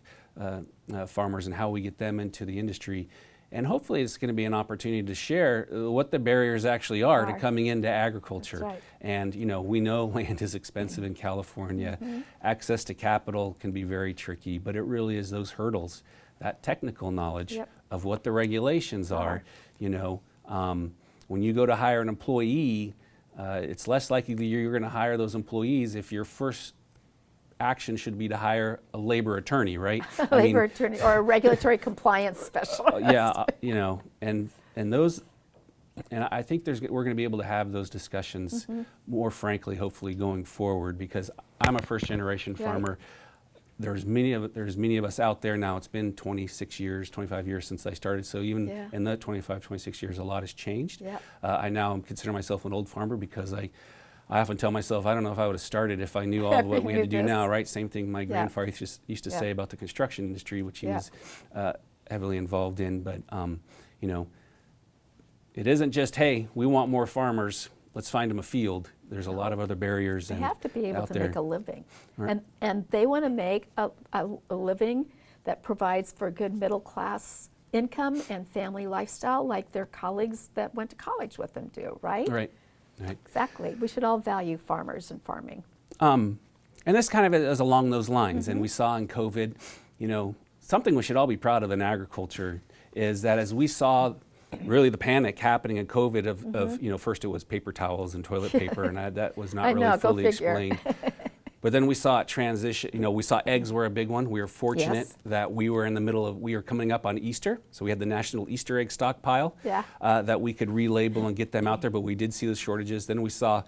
farmers, and how we get them into the industry. And hopefully it's going to be an opportunity to share what the barriers actually are to coming into agriculture. That's right. And we know land is expensive in California. Access to capital can be very tricky, but it really is those hurdles, that technical knowledge of what the regulations are. When you go to hire an employee, it's less likely that you're going to hire those employees if your first action should be to hire a labor attorney, right? Attorney or a regulatory compliance specialist. And those, and I think we're going to be able to have those discussions more frankly, hopefully going forward, because I'm a first generation farmer. there's many of us out there now. It's been 26 years, 25 years since I started. So even in the 25, 26 years, a lot has changed. Yeah. I now consider myself an old farmer because I often tell myself, I don't know if I would have started if I knew all of what we had to do now, right? Same thing my grandfather used to say about the construction industry, which he was heavily involved in. But, you know, it isn't just, hey, we want more farmers, let's find them a field. There's a lot of other barriers. They have to be able to make a living. Right. And they want to make a living that provides for good middle class income and family lifestyle like their colleagues that went to college with them do, right? Right. Right. Exactly. We should all value farmers and farming. And this kind of is along those lines. And we saw in COVID, you know, something we should all be proud of in agriculture is that as we saw really the panic happening in COVID of you know, first it was paper towels and toilet paper, and that was not really fully explained. But then we saw it transition, you know, we saw eggs were a big one. We were fortunate that we were in the middle of, we were coming up on Easter, so we had the national Easter egg stockpile that we could relabel and get them out there, but we did see the shortages. Then we saw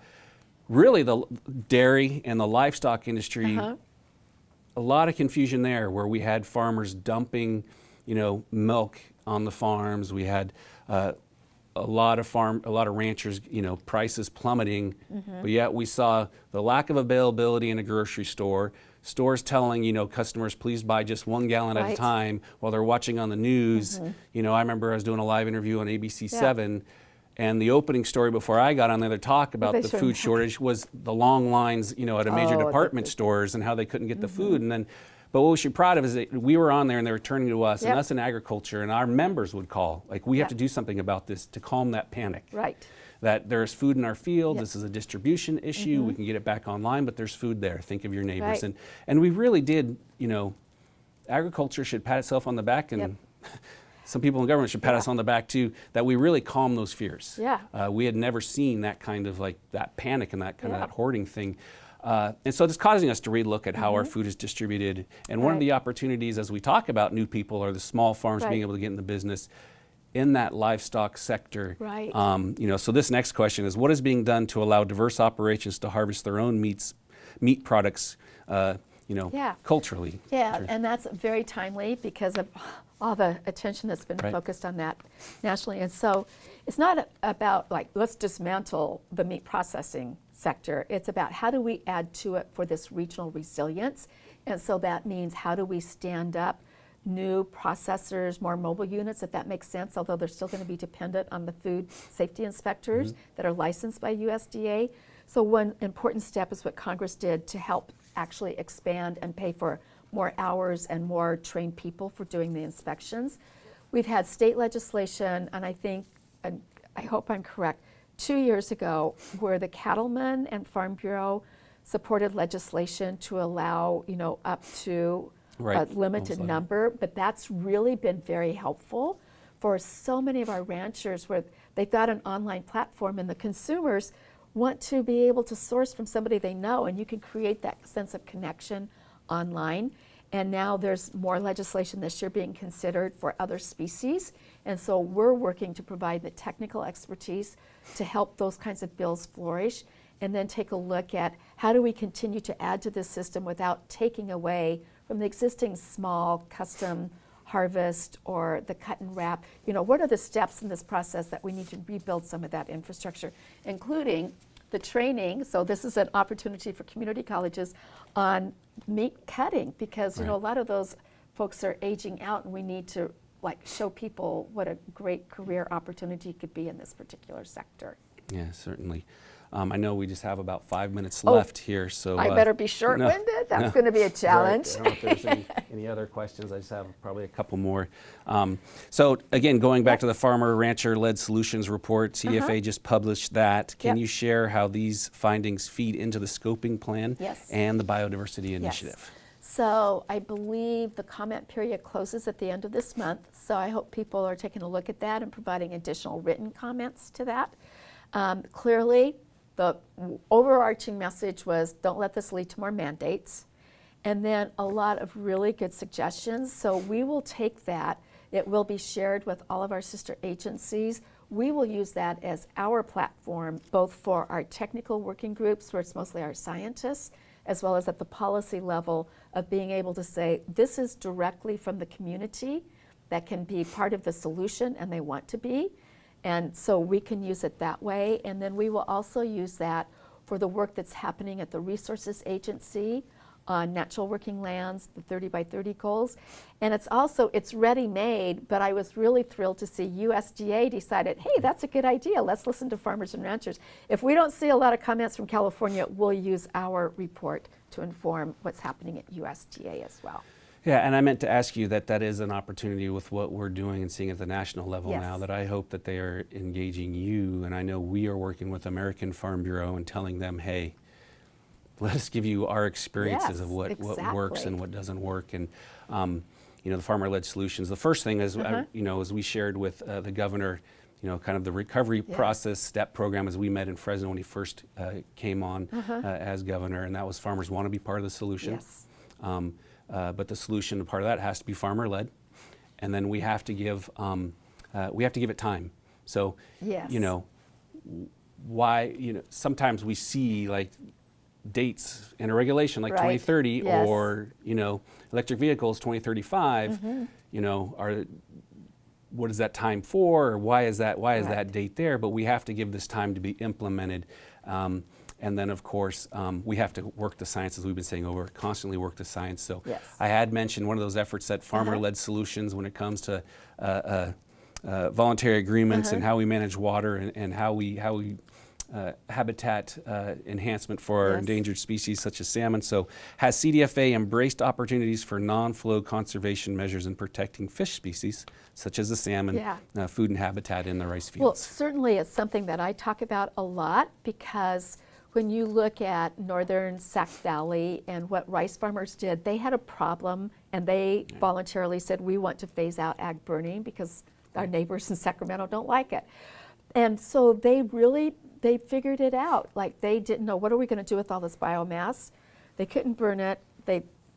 really the dairy and the livestock industry, a lot of confusion there where we had farmers dumping, you know, milk on the farms. We had a lot of ranchers, you know, prices plummeting, but yet we saw the lack of availability in a grocery store, stores telling, you know, customers, please buy just 1 gallon at a time while they're watching on the news. You know, I remember I was doing a live interview on ABC 7, and the opening story before I got on there to talk about the food shortage was the long lines, you know, at a major department stores and how they couldn't get the food. And then, but what we should be proud of is that we were on there and they were turning to us, and us in agriculture, and our members would call, like, we have to do something about this to calm that panic. Right. That there's food in our field, this is a distribution issue, we can get it back online, but there's food there. Think of your neighbors. And we really did, you know, agriculture should pat itself on the back, and some people in government should pat us on the back too, that we really calm those fears. We had never seen that kind of like that panic and that kind of that hoarding thing. And so it's causing us to relook at how our food is distributed. And one of the opportunities as we talk about new people are the small farms being able to get in the business in that livestock sector. You know, so this next question is, what is being done to allow diverse operations to harvest their own meat products, you know, culturally? And that's very timely because of all the attention that's been focused on that nationally. And so it's not about like, let's dismantle the meat processing sector. It's about how do we add to it for this regional resilience. And so that means how do we stand up new processors, more mobile units, if that makes sense, although they're still going to be dependent on the food safety inspectors that are licensed by USDA. So one important step is what Congress did to help actually expand and pay for more hours and more trained people for doing the inspections. We've had state legislation, and I think, and I hope I'm correct, 2 years ago, where the Cattlemen and Farm Bureau supported legislation to allow, you know, up to a limited number, but that's really been very helpful for so many of our ranchers where they've got an online platform and the consumers want to be able to source from somebody they know, and you can create that sense of connection online. And now there's more legislation this year being considered for other species. And so we're working to provide the technical expertise to help those kinds of bills flourish, and then take a look at how do we continue to add to this system without taking away from the existing small custom harvest or the cut and wrap. You know, what are the steps in this process that we need to rebuild some of that infrastructure, including the training. So this is an opportunity for community colleges on meat cutting, because you know, a lot of those folks are aging out, and we need to like show people what a great career opportunity could be in this particular sector. Yeah, certainly. I know we just have about 5 minutes left here, so I better be short-winded. That's going to be a challenge. Right. I don't know if there's any other questions. I just have probably a couple more. So again, going back to the Farmer Rancher-Led Solutions Report, CFA just published that. Can you share how these findings feed into the scoping plan and the biodiversity initiative? So I believe the comment period closes at the end of this month, so I hope people are taking a look at that and providing additional written comments to that. Clearly, the overarching message was don't let this lead to more mandates, and then a lot of really good suggestions. So we will take that. It will be shared with all of our sister agencies. We will use that as our platform, both for our technical working groups, where it's mostly our scientists as well as at the policy level of being able to say, this is directly from the community that can be part of the solution, and they want to be. And so we can use it that way. And then we will also use that for the work that's happening at the Resources Agency on natural working lands, the 30 by 30 goals. And it's ready-made, but I was really thrilled to see USDA decided, hey, that's a good idea. Let's listen to farmers and ranchers. If we don't see a lot of comments from California, we'll use our report to inform what's happening at USDA as well. Yeah, and I meant to ask you that is an opportunity with what we're doing and seeing at the national level Yes. now, that I hope that they are engaging you, and I know we are working with American Farm Bureau and telling them, hey, let us give you our experiences Yes, of what works exactly. and what doesn't work. And the farmer-led solutions. The first thing is, as we shared with the governor, kind of the recovery process step program as we met in Fresno when he first came on as governor, and that was farmers want to be part of the solution. Yes. But the solution, part of that has to be farmer-led, and then we have to give it time. So, Yes. why sometimes we see like dates in a regulation like Right. 2030 Yes. or electric vehicles 2035. What is that time for, or why is that Right. date there? But we have to give this time to be implemented. And then, of course, we have to work the science, as we've been saying constantly work the science. So Yes. I had mentioned one of those efforts, that farmer-led solutions, when it comes to voluntary agreements and how we manage water and how we habitat enhancement for our Yes. endangered species such as salmon. So has CDFA embraced opportunities for non-flow conservation measures in protecting fish species, such as the salmon, Yeah. food and habitat in the rice Well, fields? certainly it's something that I talk about a lot, because when you look at northern Sac Valley and what rice farmers did, they had a problem, and they voluntarily said, we want to phase out ag burning because our neighbors in Sacramento don't like it. And so they figured it out. Like, they didn't know, what are we going to do with all this biomass? They couldn't burn it.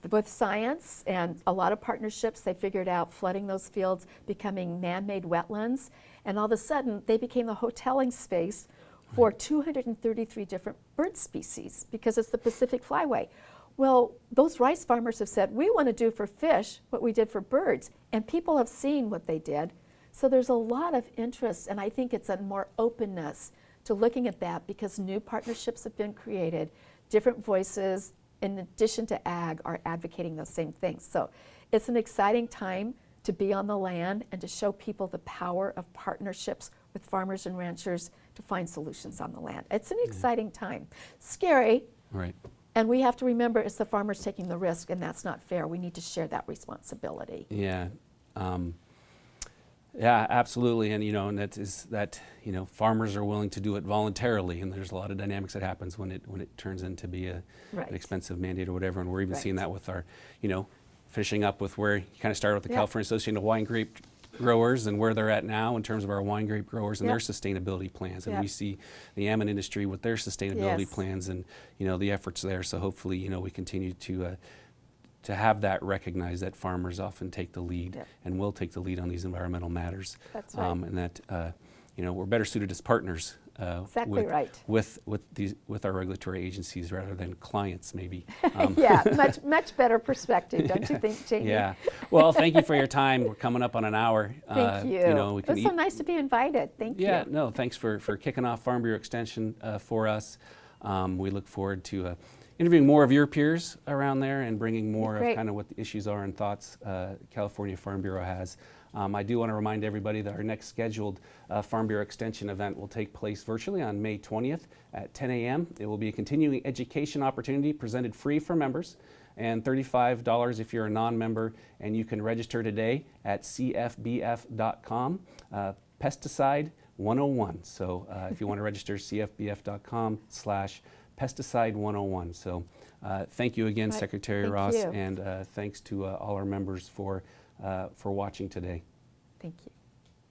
With science and a lot of partnerships, they figured out flooding those fields, becoming man-made wetlands, and all of a sudden they became the hoteling space for 233 different bird species, because it's the Pacific Flyway. Well, those rice farmers have said, we want to do for fish what we did for birds, and people have seen what they did. So there's a lot of interest, and I think it's a more openness to looking at that, because new partnerships have been created. Different voices, in addition to ag, are advocating those same things. So it's an exciting time to be on the land and to show people the power of partnerships with farmers and ranchers to find solutions on the land. It's an exciting time. Scary, Right. and we have to remember it's the farmers taking the risk, and that's not fair. We need to share that responsibility. Yeah. Yeah, absolutely. And and that farmers are willing to do it voluntarily, and there's a lot of dynamics that happens when it turns into be an Right. expensive mandate or whatever. And we're even Right. seeing that with our finishing up with where you kind of started with the Yeah. California Association of Wine Grape Growers and where they're at now in terms of our wine grape growers and Yeah. their sustainability plans. And Yeah. we see the almond industry with their sustainability Yes. plans and the efforts there. So hopefully we continue to have that recognized, that farmers often take the lead Yep. and will take the lead on these environmental matters. That's right. And that we're better suited as partners Exactly right. with our regulatory agencies rather than clients, maybe. Yeah, much better perspective, don't you think, Jamie? Yeah. Well, thank you for your time. We're coming up on an hour. Thank you. We It can was so nice to be invited. Thank Yeah, you. no, thanks for kicking off Farm Bureau Extension for us. We look forward to interviewing more of your peers around there and bringing more of Great. kind of what the issues are and thoughts California Farm Bureau has. I do want to remind everybody that our next scheduled Farm Bureau Extension event will take place virtually on May 20th at 10 a.m. It will be a continuing education opportunity presented free for members and $35 if you're a non-member, and you can register today at cfbf.com, Pesticide 101. So if you want to register, cfbf.com/Pesticide 101. So thank you again, Right. Secretary Thank Ross, you. and thanks to all our members for watching today. Thank you.